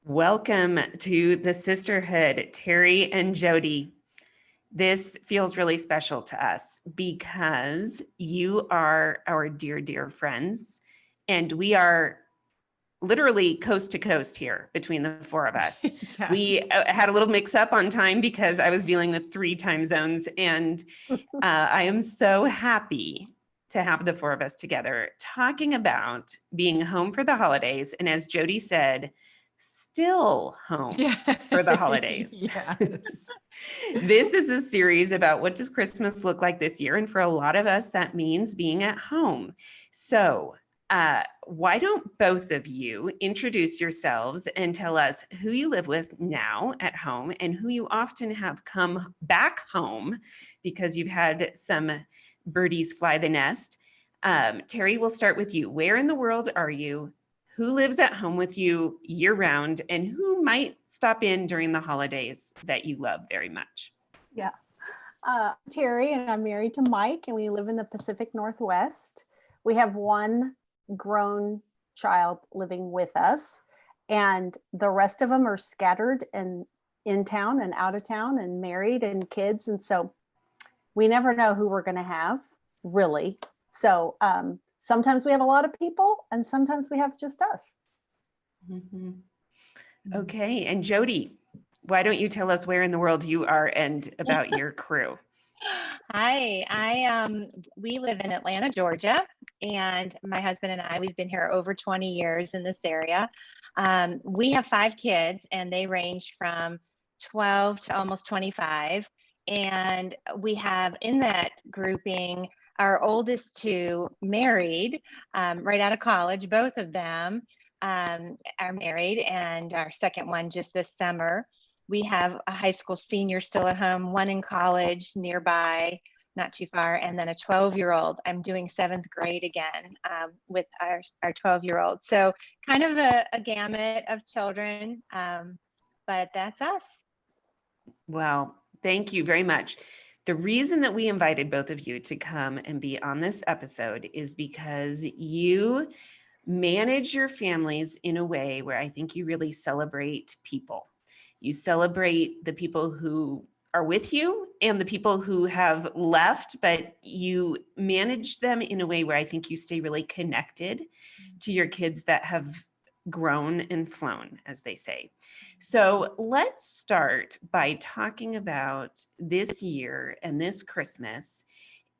Welcome to the sisterhood, Terri and Jodi. This feels really special to us because you are our dear, dear friends, and we are literally coast to coast here between the four of us. Yes. We had a little mix up on time because I was dealing with 3 time zones, and I am so happy to have the four of us together talking about being home for the holidays. And as Jodi said, still home for the holidays. Yes. This is a series about what does Christmas look like this year? And for a lot of us, that means being at home. So why don't both of you introduce yourselves and tell us who you live with now at home and who you often have come back home because you've had some birdies fly the nest. Terri, we'll start with you. Where in the world are you? Who lives at home with you year round, and who might stop in during the holidays that you love very much? Yeah. Terri, and I'm married to Mike, and we live in the Pacific Northwest. We have one grown child living with us, and the rest of them are scattered and in town and out of town and married and kids. And so we never know who we're going to have, really. So sometimes we have a lot of people, and sometimes we have just us. Mm-hmm. Okay. And Jodi, why don't you tell us where in the world you are and about your crew? Hi, we live in Atlanta, Georgia, and my husband and I, we've been here over 20 years in this area. We have 5 kids, and they range from 12 to almost 25. And we have in that grouping our oldest 2 married right out of college. Both of them are married, and our second one just this summer. We have a high school senior still at home, one in college nearby, not too far, and then a 12-year-old. I'm doing 7th grade again with our 12-year-old. So kind of a gamut of children, but that's us. Well, thank you very much. The reason that we invited both of you to come and be on this episode is because you manage your families in a way where I think you really celebrate people. You celebrate the people who are with you and the people who have left, but you manage them in a way where I think you stay really connected to your kids that have grown and flown, as they say. So let's start by talking about this year and this Christmas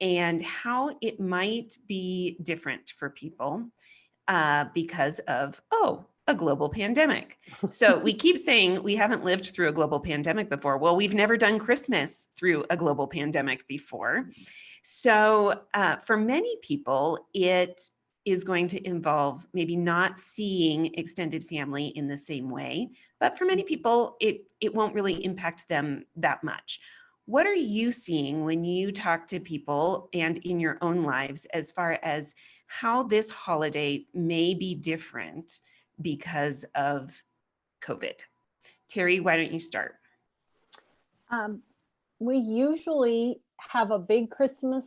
and how it might be different for people because of, a global pandemic. So we keep saying we haven't lived through a global pandemic before. Well, we've never done Christmas through a global pandemic before. So for many people, it is going to involve maybe not seeing extended family in the same way. But for many people, it won't really impact them that much. What are you seeing when you talk to people and in your own lives as far as how this holiday may be different because of COVID? Terri, why don't you start? We usually have a big Christmas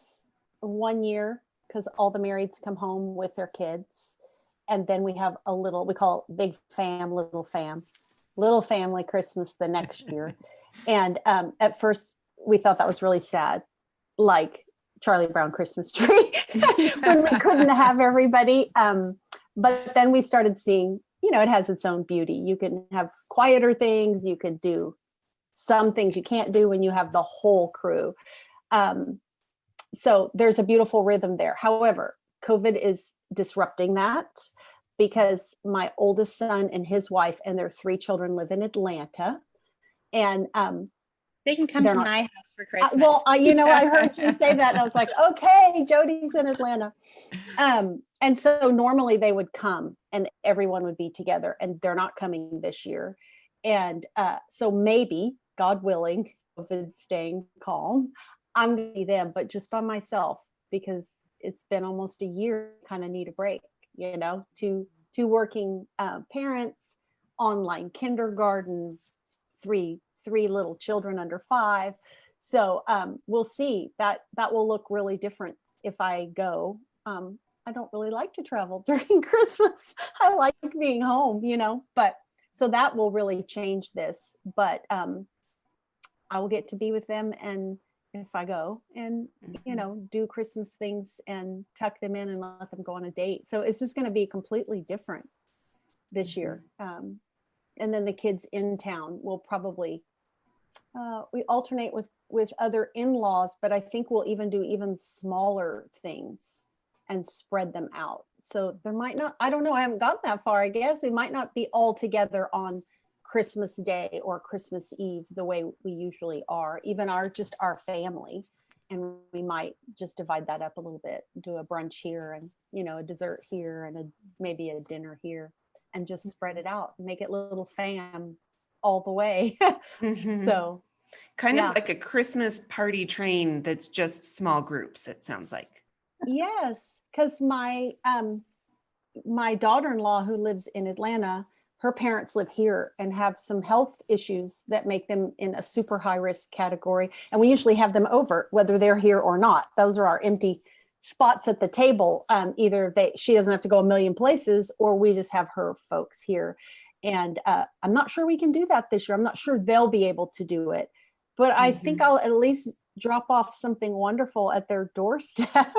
one year because all the marrieds come home with their kids. And then we have a little, we call it big fam, little family Christmas the next year. And at first we thought that was really sad, like Charlie Brown Christmas tree when we couldn't have everybody. But then we started seeing, it has its own beauty. You can have quieter things. You could do some things you can't do when you have the whole crew. So there's a beautiful rhythm there. However, COVID is disrupting that because my oldest son and his wife and their 3 children live in Atlanta. And they can come to my house for Christmas. I heard you say that and I was like, okay, Jodi's in Atlanta. And so normally they would come and everyone would be together, and they're not coming this year. And so maybe, God willing, COVID staying calm, I'm going to be them, but just by myself, because it's been almost a year, kind of need a break, two working parents, online kindergarten, three little children under 5. So we'll see. That will look really different if I go. I don't really like to travel during Christmas. I like being home, but So that will really change this, but I will get to be with them, and if I go and, you know, do Christmas things and tuck them in and let them go on a date. So it's just going to be completely different this year. And then the kids in town will probably, we alternate with other in-laws, but I think we'll even do even smaller things and spread them out. So there might not, I don't know, I haven't gotten that far. I guess we might not be all together on Christmas Day or Christmas Eve the way we usually are, even just our family. And we might just divide that up a little bit, do a brunch here and, you know, a dessert here and maybe a dinner here, and just spread it out, make it little fam all the way. So kind of like a Christmas party train that's just small groups, it sounds like. Yes, because my daughter-in-law who lives in Atlanta, her parents live here and have some health issues that make them in a super high risk category. And we usually have them over, whether they're here or not. Those are our empty spots at the table. Either she doesn't have to go a million places, or we just have her folks here. And I'm not sure we can do that this year. I'm not sure they'll be able to do it, but I think I'll at least drop off something wonderful at their doorstep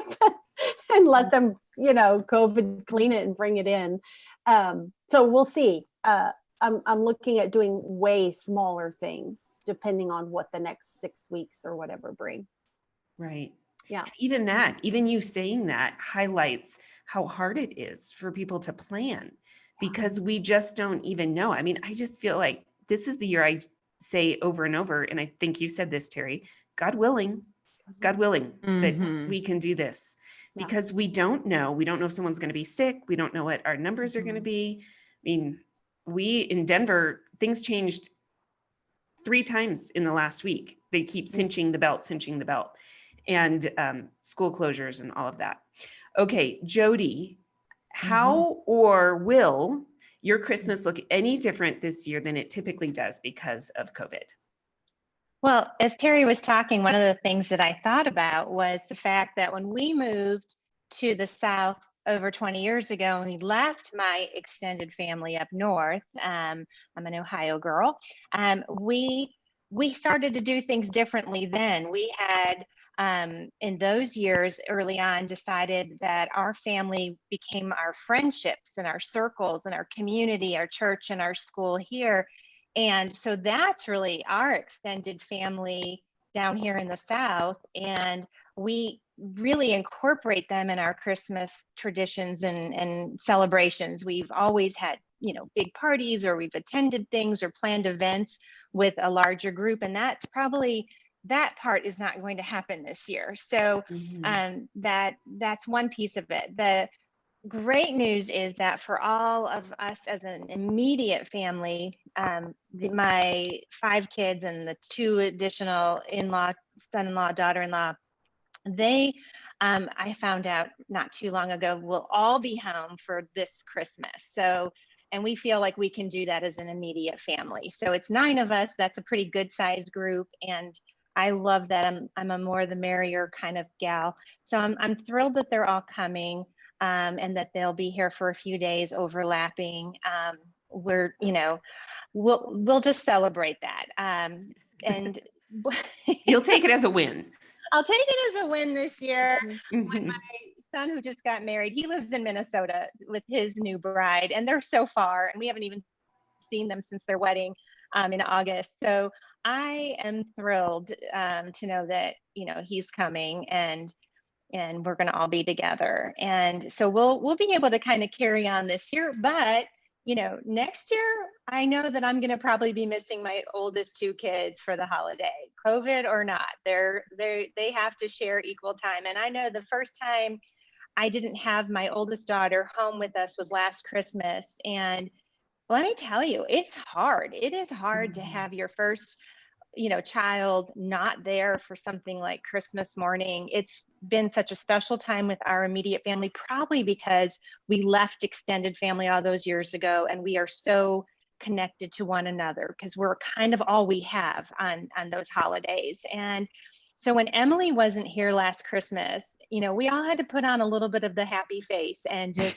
and let them, you know, COVID clean it and bring it in. So we'll see. I'm looking at doing way smaller things depending on what the next 6 weeks or whatever bring. Right. Yeah. Even you saying that highlights how hard it is for people to plan, because we just don't even know. I mean, I just feel like this is the year I say over and over, and I think you said this, Terri, God willing, that we can do this, because we don't know. We don't know if someone's going to be sick. We don't know what our numbers are going to be. I mean, in Denver, things changed 3 times in the last week. They keep cinching the belt, and school closures and all of that. Okay, Jodi, how or will your Christmas look any different this year than it typically does because of COVID? Well, as Terri was talking, one of the things that I thought about was the fact that when we moved to the South over 20 years ago, and we left my extended family up north, I'm an Ohio girl, we started to do things differently then. We had, in those years early on, decided that our family became our friendships and our circles and our community, our church and our school here. And so that's really our extended family down here in the South. And we really incorporate them in our Christmas traditions and celebrations. We've always had, you know, big parties, or we've attended things or planned events with a larger group. And that's probably, that part is not going to happen this year. So that's one piece of it. The great news is that for all of us as an immediate family, my 5 kids and the 2 additional in-law, son-in-law, daughter-in-law, they, I found out not too long ago, will all be home for this Christmas. So, and we feel like we can do that as an immediate family. So it's 9 of us. That's a pretty good sized group. And I love that. I'm a more the merrier kind of gal. So I'm thrilled that they're all coming. And that they'll be here for a few days overlapping. We're, you know, we'll just celebrate that. And you'll take it as a win. I'll take it as a win this year. When my son, who just got married, he lives in Minnesota with his new bride, and they're so far, and we haven't even seen them since their wedding in August. So I am thrilled to know that, you know, he's coming, and we're going to all be together. And so we'll be able to kind of carry on this year. But, you know, next year, I know that I'm going to probably be missing my oldest 2 kids for the holiday, COVID or not. They have to share equal time. And I know the first time I didn't have my oldest daughter home with us was last Christmas. And let me tell you, it's hard. It is hard to have your first, you know, child not there for something like Christmas morning. It's been such a special time with our immediate family, probably because we left extended family all those years ago, and we are so connected to one another because we're kind of all we have on those holidays. And so when Emily wasn't here last Christmas, you know, we all had to put on a little bit of the happy face and just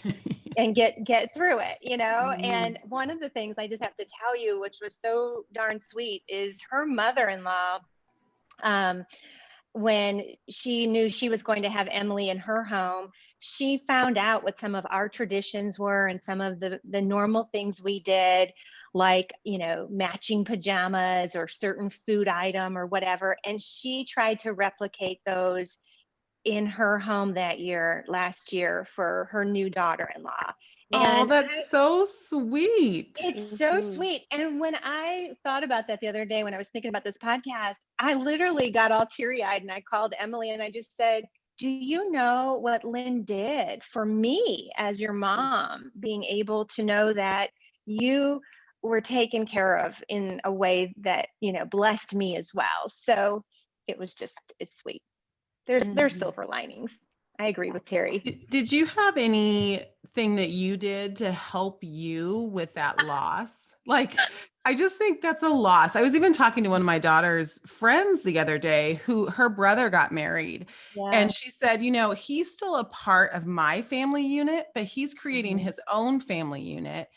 and get through it, you know. Mhm. And one of the things I just have to tell you, which was so darn sweet, is her mother-in-law, um, when she knew she was going to have Emily in her home, she found out what some of our traditions were and some of the normal things we did, like, you know, matching pajamas or certain food item or whatever. And she tried to replicate those in her home that year, last year, for her new daughter-in-law. Oh, And that's so sweet. it's so Mhm. sweet. And when I thought about that the other day, when I was thinking about this podcast, I literally got all teary eyed and I called Emily and I just said, do you know what Lynn did for me as your mom, being able to know that you were taken care of in a way that, you know, blessed me as well. So it was just, it's sweet. There's Mhm. silver linings. I agree with Terri. Did you have anything that you did to help you with that loss? Like, I just think that's a loss. I was even talking to one of my daughter's friends the other day who her brother got married. Yeah. And she said, you know, he's still a part of my family unit, but he's creating Mhm. his own family unit.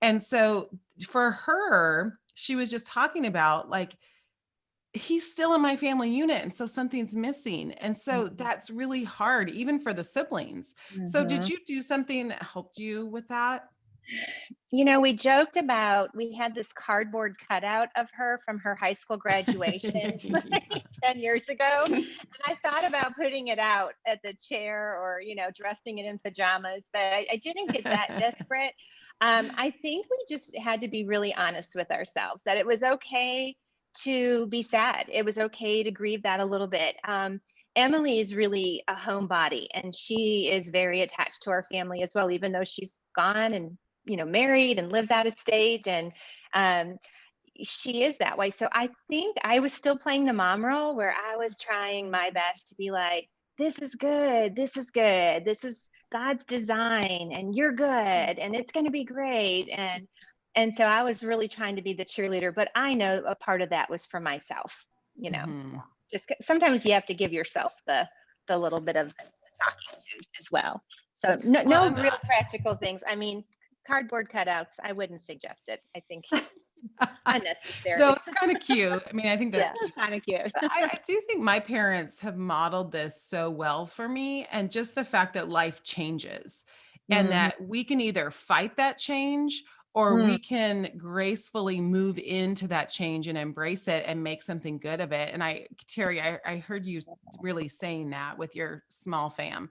And so for her, she was just talking about like, he's still in my family unit. And so something's missing. And so Mhm. that's really hard, even for the siblings. So did Mhm. you do something that helped you with that? You know, we joked about, we had this cardboard cutout of her from her high school graduation Yeah. 10 years ago. And I thought about putting it out at the chair or, you know, dressing it in pajamas, but I didn't get that desperate. I think we just had to be really honest with ourselves that it was okay to be sad. It was okay to grieve that a little bit. Emily is really a homebody and she is very attached to our family as well, even though she's gone and, you know, married and lives out of state. And um, she is that way. So I think I was still playing the mom role where I was trying my best to be like, this is good. This is good. This is God's design and you're good and it's going to be great. And so I was really trying to be the cheerleader, but I know a part of that was for myself, you know. Mhm. Just sometimes you have to give yourself the little bit of the talking to as well. So no Well, real practical things. I mean, cardboard cutouts, I wouldn't suggest it. I think though unnecessary. it's kind of cute. I mean, I think that's Yeah, cute. it's kind of cute. But I do think my parents have modeled this so well for me, and just the fact that life changes and Mhm. that we can either fight that change or Mm. we can gracefully move into that change and embrace it and make something good of it. And Terri, I heard you really saying that with your small fam.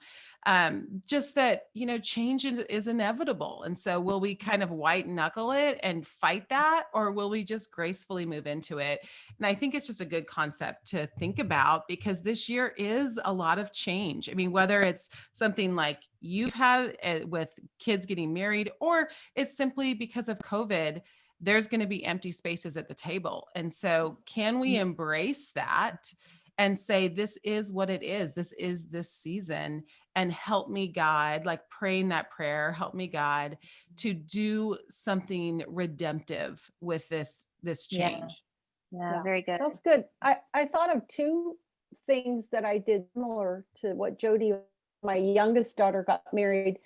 Just that, you know, change is inevitable. And so will we kind of white knuckle it and fight that, or will we just gracefully move into it? And I think it's just a good concept to think about because this year is a lot of change. I mean, whether it's something like you've had with kids getting married, or it's simply because of COVID, there's going to be empty spaces at the table. And so, can we embrace that and say, this is what it is? This is this season. And help me, God, like praying that prayer, help me, God, to do something redemptive with this Yeah, change. yeah, Yeah, very good. that's good. I thought of two things that I did similar to what Jodi, my youngest daughter got married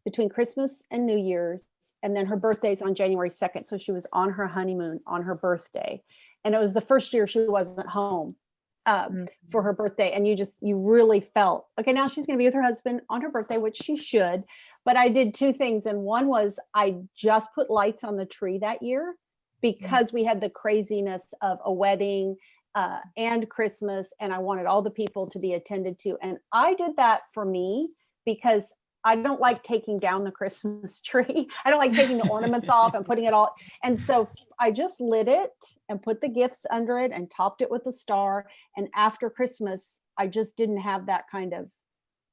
between Christmas and New Year's, and then her birthday's on January 2nd. So she was on her honeymoon on her birthday. And it was the first year she wasn't home Mhm. for her birthday. And you really felt, okay, now she's going to be with her husband on her birthday, which she should. But I did two things. And one was I just put lights on the tree that year because we had the craziness of a wedding and Christmas, and I wanted all the people to be attended to. And I did that for me because I don't like taking down the Christmas tree. I don't like taking the ornaments off and putting it all. And so I just lit it and put the gifts under it and topped it with a star. And after Christmas, I just didn't have that kind of,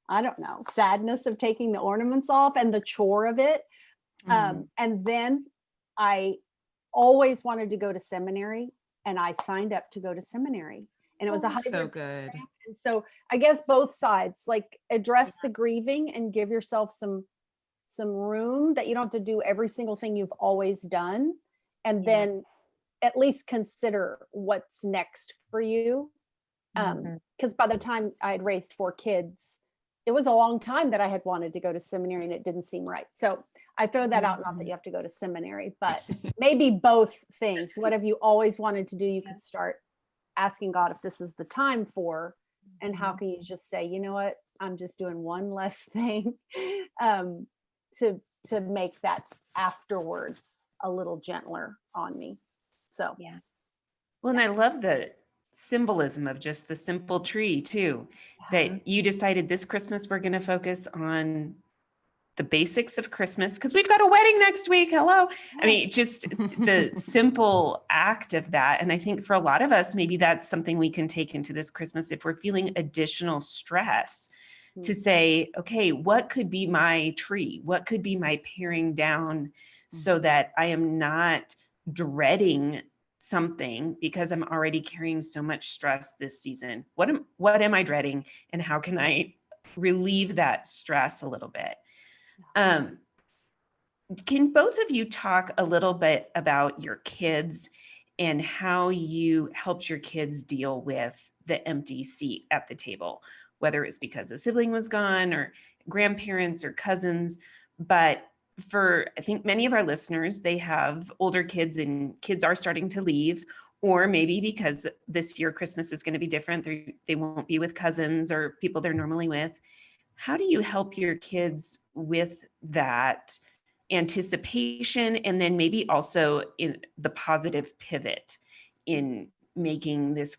I don't know, sadness of taking the ornaments off and the chore of it. Mhm. And then I always wanted to go to seminary, and I signed up to go to seminary. And it was a So hybrid good. program. And so I guess both sides, like address the grieving and give yourself some room that you don't have to do every single thing you've always done. And Yeah. then at least consider what's next for you. Mhm. Because by the time I had raised 4 kids, it was a long time that I had wanted to go to seminary and it didn't seem right. So I throw that out, not that you have to go to seminary, but maybe both things. What have you always wanted to do? You could start asking God if this is the time for, and how can you just say, you know what, I'm just doing one less thing to make that afterwards a little gentler on me. So Yeah. Well, and I love the symbolism of just the simple tree too, that you decided this Christmas we're going to focus on the basics of Christmas because we've got a wedding next week. Hello. I mean, just the simple act of that. And I think for a lot of us, maybe that's something we can take into this Christmas if we're feeling additional stress to say, okay, what could be my tree? What could be my paring down so that I am not dreading something because I'm already carrying so much stress this season? What am I dreading, and how can I relieve that stress a little bit? Can both of you talk a little bit about your kids and how you helped your kids deal with the empty seat at the table, whether it's because a sibling was gone or grandparents or cousins? But for, I think many of our listeners, they have older kids and kids are starting to leave, or maybe because this year Christmas is going to be different, they won't be with cousins or people they're normally with. How do you help your kids with that anticipation, and then maybe also in the positive pivot in making this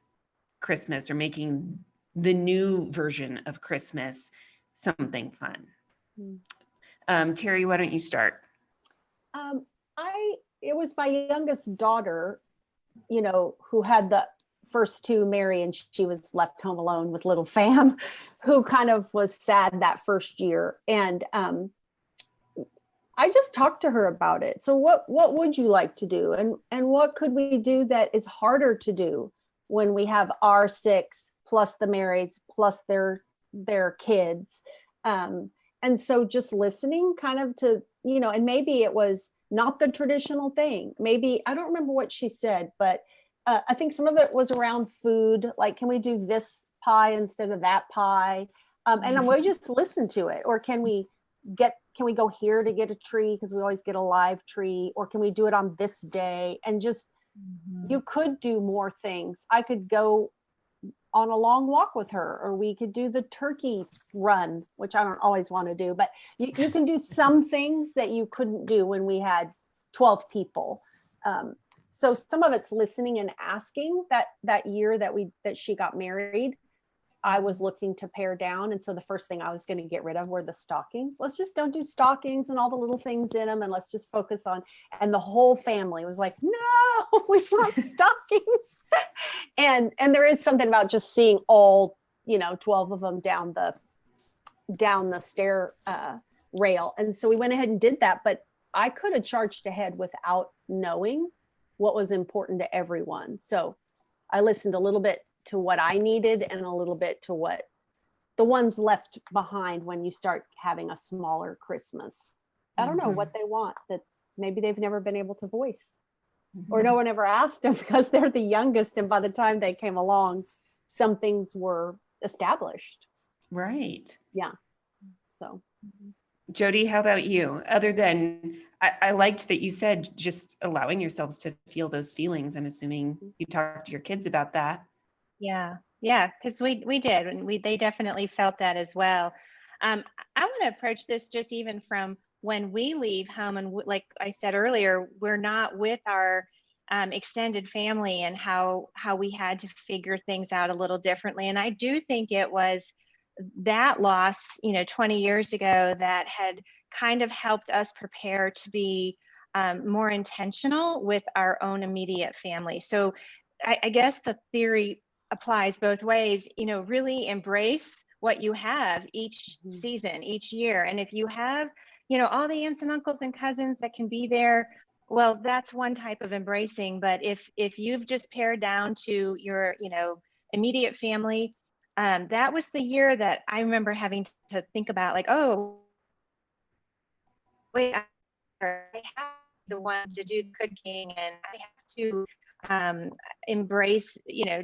Christmas or making the new version of Christmas something fun? Terri, why don't you start? It was my youngest daughter, who had the first two marry, and she was left home alone with little fam, who kind of was sad that first year. And I just talked to her about it. So what would you like to do? And what could we do that is harder to do when we have our six plus the marrieds plus their kids? And so just listening kind of to, and maybe it was not the traditional thing. Maybe, I don't remember what she said, but I think some of it was around food. Like, can we do this pie instead of that pie? And then we just listen to it. Or can we go here to get a tree because we always get a live tree? Or can we do it on this day? And just, you could do more things. I could go on a long walk with her, or we could do the turkey run, which I don't always want to do, but you can do some things that you couldn't do when we had 12 people. So some of it's listening and asking. That year that she got married, I was looking to pare down. And so the first thing I was going to get rid of were the stockings. Let's just don't do stockings and all the little things in them. And let's just focus on, and the whole family was like, no, we want stockings. And there is something about just seeing all, 12 of them down the stair rail. And so we went ahead and did that, but I could have charged ahead without knowing what was important to everyone. So I listened a little bit to what I needed and a little bit to what the ones left behind when you start having a smaller Christmas. I don't know what they want that maybe they've never been able to voice, or no one ever asked them because they're the youngest. And by the time they came along, some things were established. Right. Yeah. So. Jodi, how about you? Other than, I liked that you said just allowing yourselves to feel those feelings. I'm assuming you talked to your kids about that. Yeah, because we did, and they definitely felt that as well. I want to approach this just even from when we leave home, and like I said earlier, we're not with our extended family, and how we had to figure things out a little differently. And I do think it was that loss, 20 years ago, that had kind of helped us prepare to be more intentional with our own immediate family. So I guess the theory applies both ways. Really embrace what you have each season, each year. And if you have, all the aunts and uncles and cousins that can be there, well, that's one type of embracing. But if you've just pared down to your, immediate family, that was the year that I remember having to think about, like, oh, wait, I have the one to do the cooking, and I have to embrace,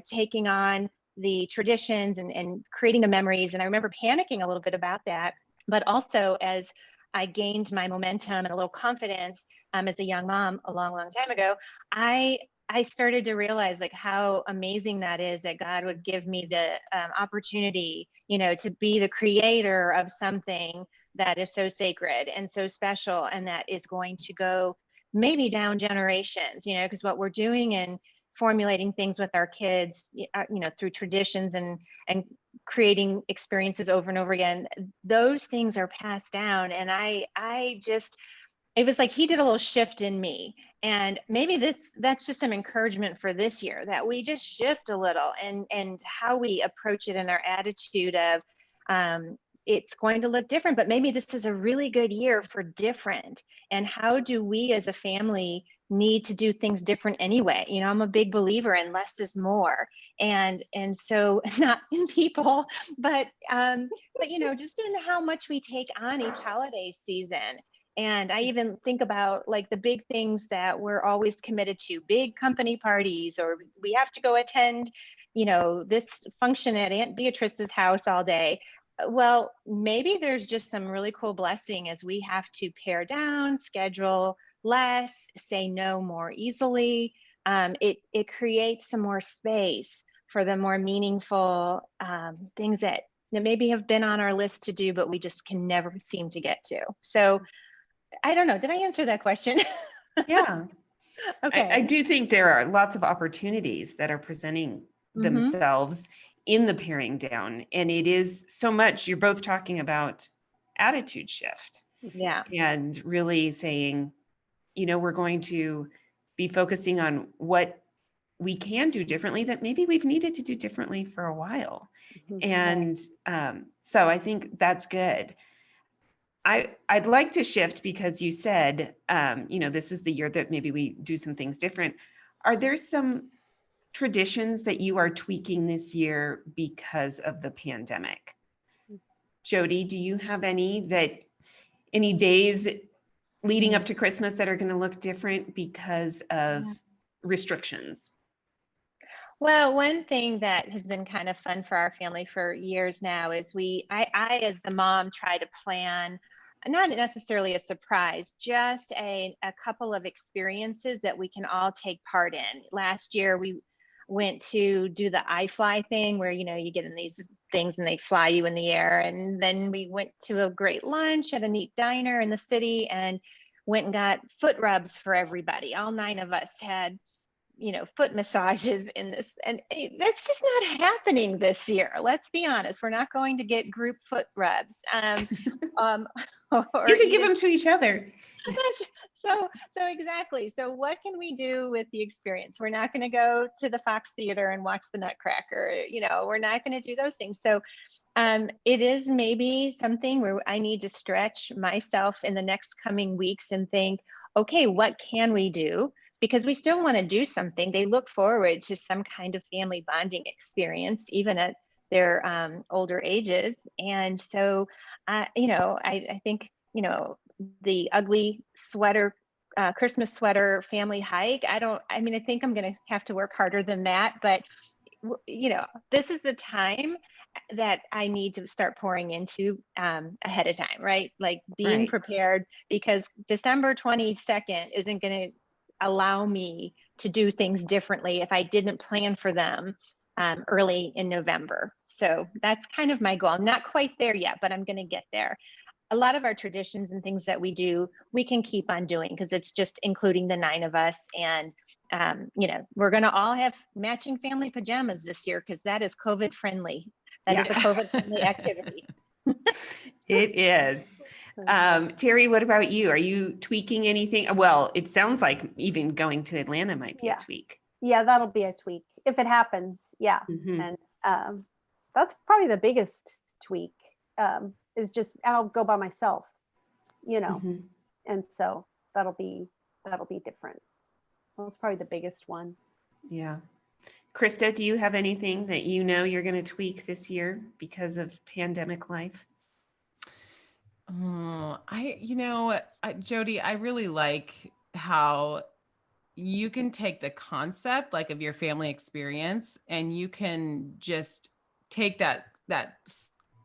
taking on the traditions and creating the memories. And I remember panicking a little bit about that, but also as I gained my momentum and a little confidence as a young mom a long, long time ago, I started to realize like how amazing that is, that God would give me the opportunity, to be the creator of something that is so sacred and so special, and that is going to go maybe down generations, because what we're doing in formulating things with our kids, through traditions and creating experiences over and over again, those things are passed down. And it was like he did a little shift in me. And maybe that's just some encouragement for this year, that we just shift a little and how we approach it, and our attitude of it's going to look different, but maybe this is a really good year for different. And how do we as a family need to do things different anyway? I'm a big believer in less is more. And so not in people, but just in how much we take on each holiday season. And I even think about like the big things that we're always committed to, big company parties, or we have to go attend, this function at Aunt Beatrice's house all day. Well, maybe there's just some really cool blessing as we have to pare down, schedule less, say no more easily. It creates some more space for the more meaningful things that maybe have been on our list to do, but we just can never seem to get to. So I don't know. Did I answer that question? Yeah. Okay. I do think there are lots of opportunities that are presenting themselves in the paring down. And it is so much, you're both talking about attitude shift. Yeah. And really saying, we're going to be focusing on what we can do differently that maybe we've needed to do differently for a while. And so I think that's good. I'd like to shift because you said, this is the year that maybe we do some things different. Are there some traditions that you are tweaking this year because of the pandemic? Jodi, do you have any days leading up to Christmas that are going to look different because of restrictions? Well, one thing that has been kind of fun for our family for years now is I as the mom try to plan, not necessarily a surprise, just a couple of experiences that we can all take part in. Last year, we went to do the iFly thing where, you get in these things and they fly you in the air. And then we went to a great lunch at a neat diner in the city and went and got foot rubs for everybody. All 9 of us had foot massages in this, and that's just not happening this year. Let's be honest. We're not going to get group foot rubs. Or you could give them to each other. So exactly. So what can we do with the experience? We're not going to go to the Fox Theater and watch the Nutcracker. We're not going to do those things. So it is maybe something where I need to stretch myself in the next coming weeks and think, okay, what can we do? Because we still want to do something. They look forward to some kind of family bonding experience, even at their older ages. And so, I think, the ugly sweater, Christmas sweater family hike, I think I'm going to have to work harder than that. But, this is the time that I need to start pouring into ahead of time, right? Like being prepared, because December 22nd isn't going to allow me to do things differently if I didn't plan for them early in November. So that's kind of my goal. I'm not quite there yet, but I'm going to get there. A lot of our traditions and things that we do, we can keep on doing because it's just including the 9 of us. And, we're going to all have matching family pajamas this year because that is COVID friendly. That is a COVID friendly activity. It is. Terri, what about you? Are you tweaking anything? Well, it sounds like even going to Atlanta might be a tweak. Yeah, that'll be a tweak if it happens. Yeah. And that's probably the biggest tweak is just I'll go by myself, and so that'll be different. That's probably the biggest one. Yeah. Krista, do you have anything that you're going to tweak this year because of pandemic life? Jodi, I really like how you can take the concept like of your family experience, and you can just take that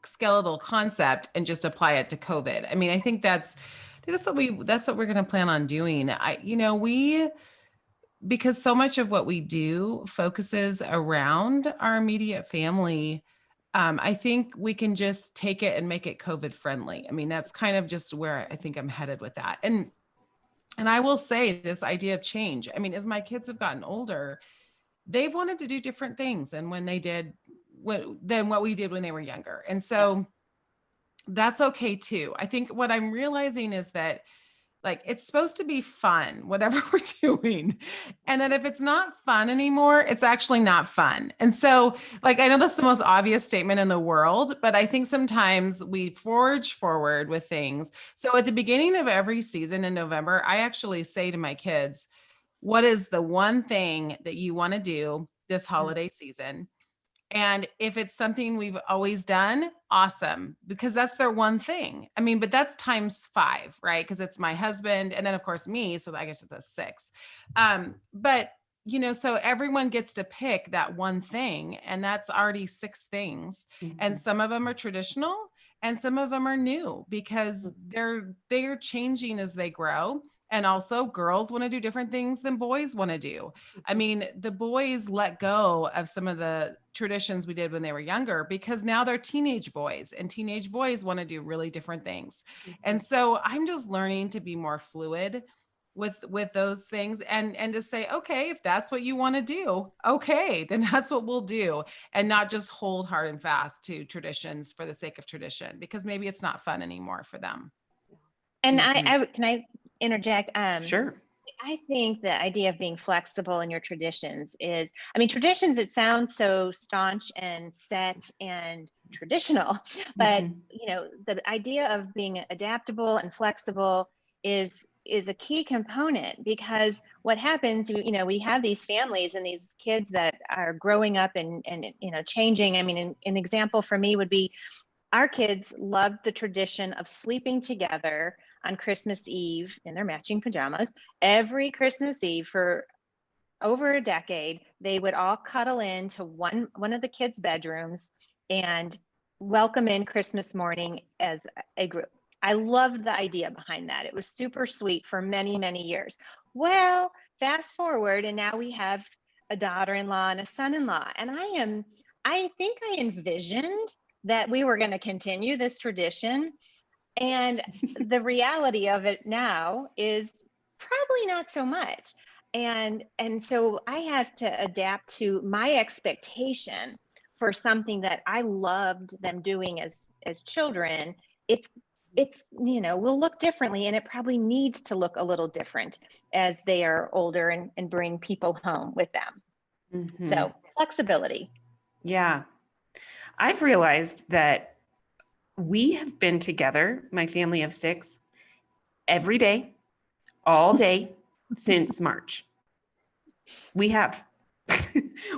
skeletal concept and just apply it to COVID. I mean, I think that's what we're going to plan on doing. Because so much of what we do focuses around our immediate family. I think we can just take it and make it COVID friendly. I mean, that's kind of just where I think I'm headed with that. And I will say this idea of change. I mean, as my kids have gotten older, they've wanted to do different things than when they did than what we did when they were younger. And so that's okay too. I think what I'm realizing is that like it's supposed to be fun, whatever we're doing. And then if it's not fun anymore, it's actually not fun. And so like, I know that's the most obvious statement in the world, but I think sometimes we forge forward with things. So at the beginning of every season in November, I actually say to my kids, what is the one thing that you want to do this holiday season? And if it's something we've always done, awesome, because that's their one thing. I mean, but that's times 5, right? Because it's my husband and then of course me. So I guess it's 6. But so everyone gets to pick that one thing, and that's already 6 things. And some of them are traditional and some of them are new because they're changing as they grow. And also girls want to do different things than boys want to do. I mean, the boys let go of some of the traditions we did when they were younger because now they're teenage boys, and teenage boys want to do really different things. And so I'm just learning to be more fluid with those things and to say, okay, if that's what you want to do, okay, then that's what we'll do, and not just hold hard and fast to traditions for the sake of tradition, because maybe it's not fun anymore for them. And can I interject? Sure. I think the idea of being flexible in your traditions is, I mean, traditions, it sounds so staunch and set and traditional, but the idea of being adaptable and flexible is a key component, because what happens, we have these families and these kids that are growing up and changing. I mean, an example for me would be our kids loved the tradition of sleeping together on Christmas Eve in their matching pajamas. Every Christmas Eve for over a decade, they would all cuddle into one of the kids' bedrooms and welcome in Christmas morning as a group. I loved the idea behind that. It was super sweet for many, many years. Well, fast forward, and now we have a daughter-in-law and a son-in-law. And I think I envisioned that we were going to continue this tradition. And the reality of it now is probably not so much. And so I have to adapt to my expectation for something that I loved them doing as children. It's will look differently, and it probably needs to look a little different as they are older and bring people home with them. So flexibility. Yeah. I've realized that we have been together, my family of 6, every day, all day since March. We have.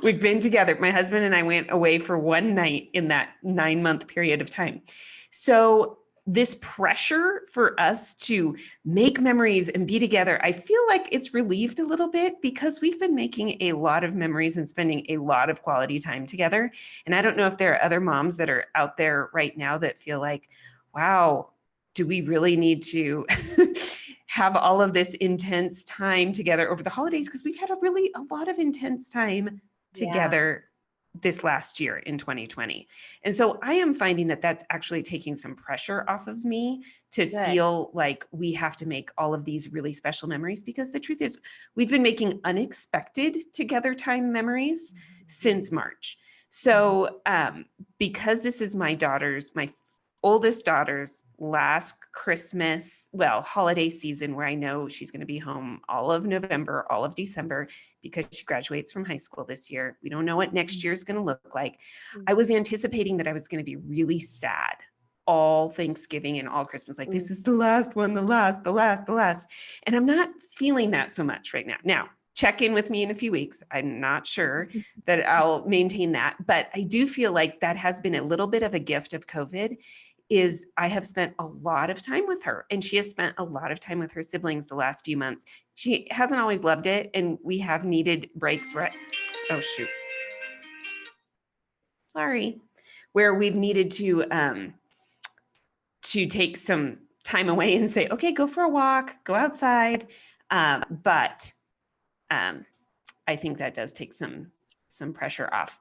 We've been together. My husband and I went away for one night in that 9-month period of time. So this pressure for us to make memories and be together, I feel like it's relieved a little bit because we've been making a lot of memories and spending a lot of quality time together. And I don't know if there are other moms that are out there right now that feel like, wow, do we really need to have all of this intense time together over the holidays? Because we've had a lot of intense time together this last year in 2020. And so I am finding that that's actually taking some pressure off of me to feel like we have to make all of these really special memories, because the truth is we've been making unexpected together time memories since March. So because this is my oldest daughter's last Christmas, holiday season, where I know she's going to be home all of November, all of December, because she graduates from high school this year. We don't know what next year is going to look like. I was anticipating that I was going to be really sad all Thanksgiving and all Christmas. Like, this is the last one, the last. And I'm not feeling that so much right now. Now, check in with me in a few weeks. I'm not sure that I'll maintain that, but I do feel like that has been a little bit of a gift of COVID, is I have spent a lot of time with her, and she has spent a lot of time with her siblings the last few months. She hasn't always loved it, and we have needed breaks where, oh shoot, sorry, where we've needed to take some time away and say, okay, go for a walk, go outside. But I think that does take some pressure off.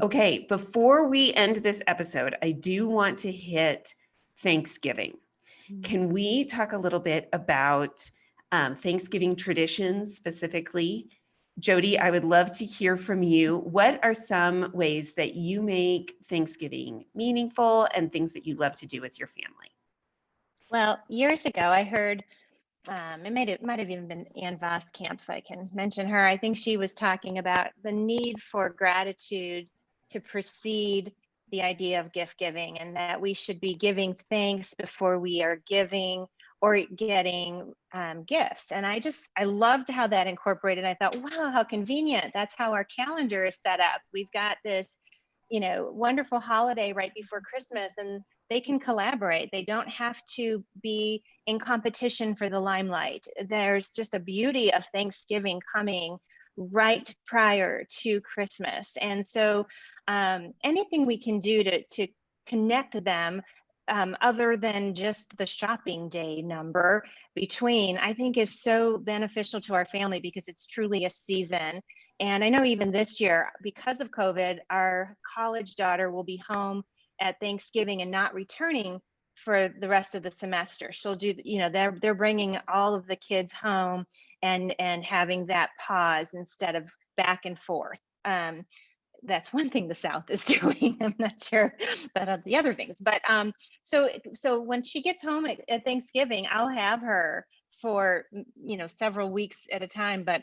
Okay, before we end this episode, I do want to hit Thanksgiving. Can we talk a little bit about Thanksgiving traditions specifically? Jodi, I would love to hear from you. What are some ways that you make Thanksgiving meaningful and things that you love to do with your family? Well, years ago, I heard it might have even been Ann Voskamp, if I can mention her. I think she was talking about the need for gratitude to precede the idea of gift giving, and that we should be giving thanks before we are giving or getting gifts. And I loved how that incorporated. I thought, wow, how convenient. That's how our calendar is set up. We've got this, wonderful holiday right before Christmas, and they can collaborate. They don't have to be in competition for the limelight. There's just a beauty of Thanksgiving coming right prior to Christmas. And so anything we can do to connect them, other than just the shopping day number between, I think is so beneficial to our family, because it's truly a season. And I know even this year, because of COVID, our college daughter will be home at Thanksgiving and not returning for the rest of the semester. She'll do, they're bringing all of the kids home and having that pause instead of back and forth. That's one thing the South is doing. I'm not sure about the other things, but so when she gets home at Thanksgiving, I'll have her for several weeks at a time. But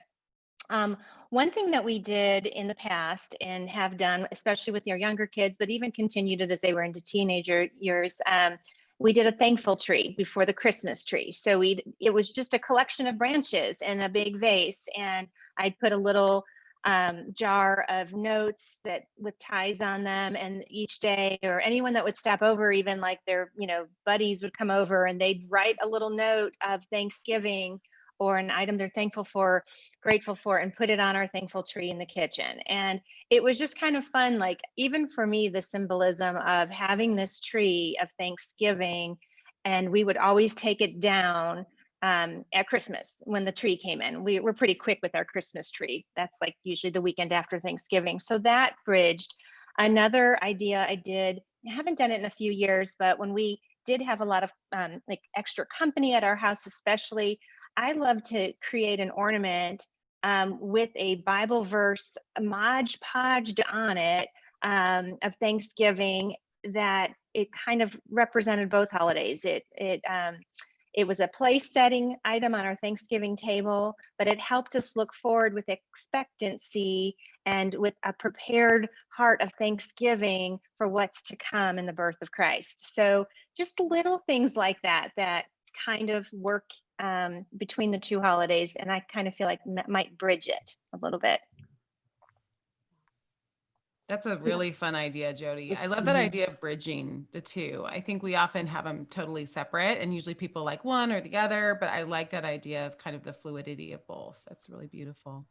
one thing that we did in the past and have done, especially with your younger kids, but even continued it as they were into teenager years, we did a thankful tree before the Christmas tree. So it was just a collection of branches in a big vase, and I'd put a little jar of notes that with ties on them, and each day, or anyone that would stop over, even like their buddies would come over, and they'd write a little note of Thanksgiving or an item they're grateful for, and put it on our thankful tree in the kitchen. And it was just kind of fun. Like, even for me, the symbolism of having this tree of Thanksgiving, and we would always take it down at Christmas when the tree came in. We're pretty quick with our Christmas tree. That's like usually the weekend after Thanksgiving. So that bridged. Another idea I haven't done it in a few years, but when we did have a lot of like extra company at our house, especially, I love to create an ornament with a Bible verse Mod Podged on it of Thanksgiving, that it kind of represented both holidays. It was a place setting item on our Thanksgiving table, but it helped us look forward with expectancy and with a prepared heart of Thanksgiving for what's to come in the birth of Christ. So just little things like that kind of work between the two holidays, and I kind of feel like might bridge it a little bit. That's a really fun idea, Jodi. I love that idea of bridging the two. I think we often have them totally separate, and usually people like one or the other, but I like that idea of kind of the fluidity of both. That's really beautiful.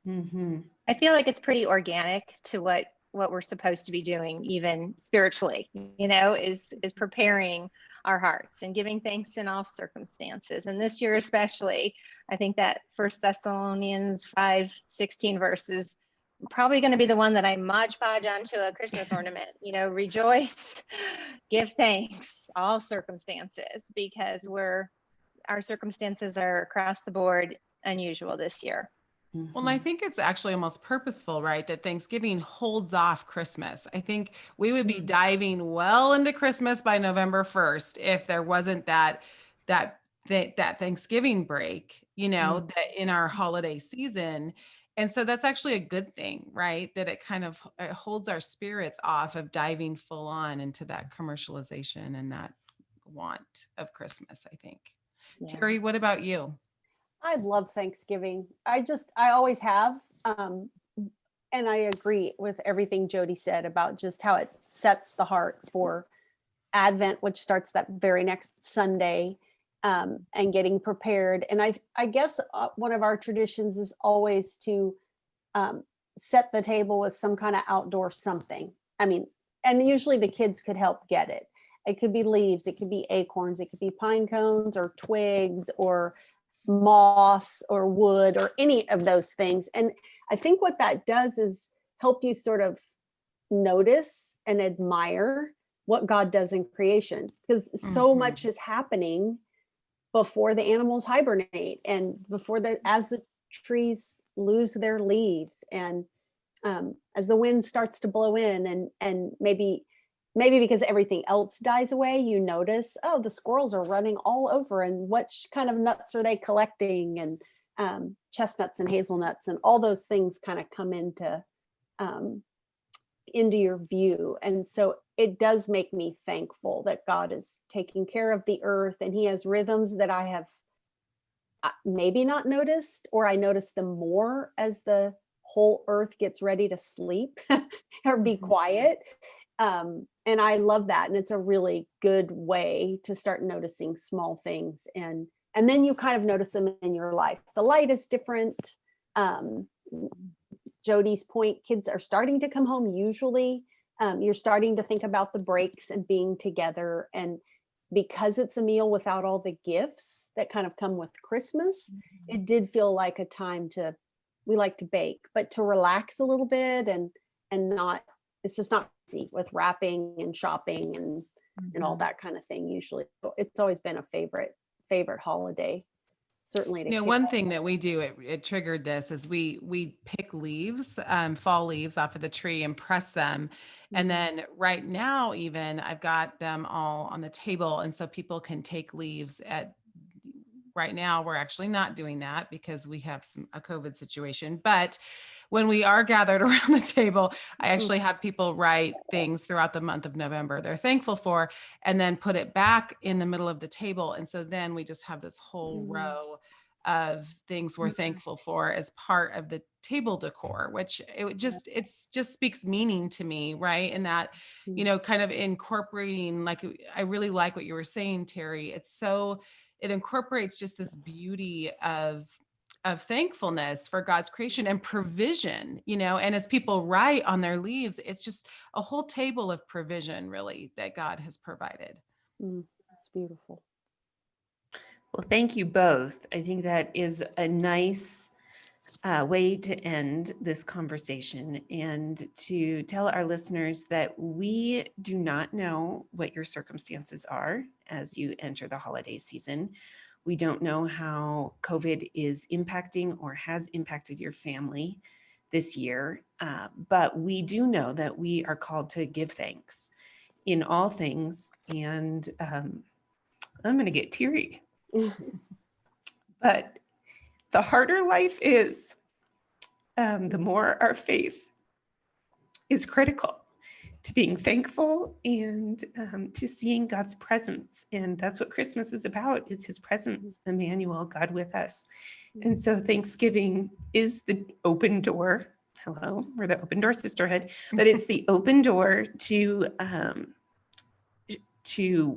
I feel like it's pretty organic to what we're supposed to be doing, even spiritually, is preparing our hearts and giving thanks in all circumstances. And this year especially, I think that 1 Thessalonians 5:16 verse is probably going to be the one that I Mod Podge onto a Christmas ornament. Rejoice, give thanks, all circumstances, because our circumstances are across the board unusual this year. Well, and I think it's actually almost purposeful, right? That Thanksgiving holds off Christmas. I think we would be diving well into Christmas by November 1st if there wasn't that Thanksgiving break, that in our holiday season. And so that's actually a good thing, right? That it holds our spirits off of diving full on into that commercialization and that want of Christmas, I think. Yeah. Terri, what about you? I love Thanksgiving. I always have. And I agree with everything Jodi said about just how it sets the heart for Advent, which starts that very next Sunday, and getting prepared. And I guess one of our traditions is always to set the table with some kind of outdoor something. I mean, and usually the kids could help get it. It could be leaves, it could be acorns, it could be pine cones or twigs or moss or wood or any of those things. And I think what that does is help you sort of notice and admire what God does in creation, because so much is happening before the animals hibernate and as the trees lose their leaves, and as the wind starts to blow in, and maybe because everything else dies away, you notice, oh, the squirrels are running all over, and what kind of nuts are they collecting, and chestnuts and hazelnuts and all those things kind of come into your view. And so it does make me thankful that God is taking care of the earth, and he has rhythms that I have maybe not noticed, or I notice them more as the whole earth gets ready to sleep or be quiet. And I love that. And it's a really good way to start noticing small things. And then you kind of notice them in your life. The light is different. Jodi's point, kids are starting to come home usually. You're starting to think about the breaks and being together. And because it's a meal without all the gifts that kind of come with Christmas, it did feel like a time we like to bake, but to relax a little bit and not, it's just not easy with wrapping and shopping and all that kind of thing. Usually it's always been a favorite holiday. Certainly. One thing that we do, it triggered this, is we pick leaves, fall leaves off of the tree and press them. And then right now, even I've got them all on the table. And so people can take leaves right now. We're actually not doing that because we have a COVID situation, but when we are gathered around the table, I actually have people write things throughout the month of November they're thankful for, and then put it back in the middle of the table. And so then we just have this whole row of things we're thankful for as part of the table decor, which it just speaks meaning to me, right? And that, kind of incorporating, like, I really like what you were saying, Terri. It incorporates just this beauty of thankfulness for God's creation and provision, and as people write on their leaves, it's just a whole table of provision, really, that God has provided. That's beautiful. Well, thank you both. I think that is a nice way to end this conversation, and to tell our listeners that we do not know what your circumstances are as you enter the holiday season. We don't know how COVID is impacting or has impacted your family this year, but we do know that we are called to give thanks in all things. And I'm going to get teary. But the harder life is, the more our faith is critical to being thankful and to seeing God's presence. And that's what Christmas is about, is his presence, Emmanuel, God with us. And so Thanksgiving is the open door. Hello, we're the open door sisterhood, but it's the open door to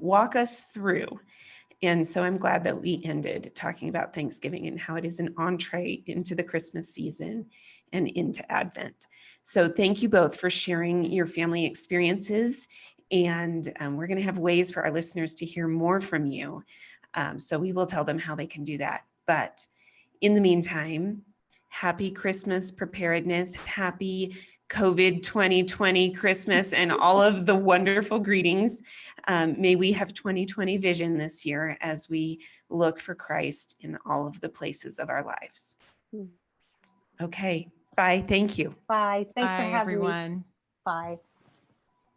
walk us through. And so I'm glad that we ended talking about Thanksgiving and how it is an entree into the Christmas season and into Advent. So thank you both for sharing your family experiences. And we're going to have ways for our listeners to hear more from you. So we will tell them how they can do that. But in the meantime, happy Christmas preparedness, happy COVID 2020 Christmas, and all of the wonderful greetings. May we have 2020 vision this year as we look for Christ in all of the places of our lives. Okay, bye. Thank you. Bye. Thanks for Bye, having everyone. me. Bye.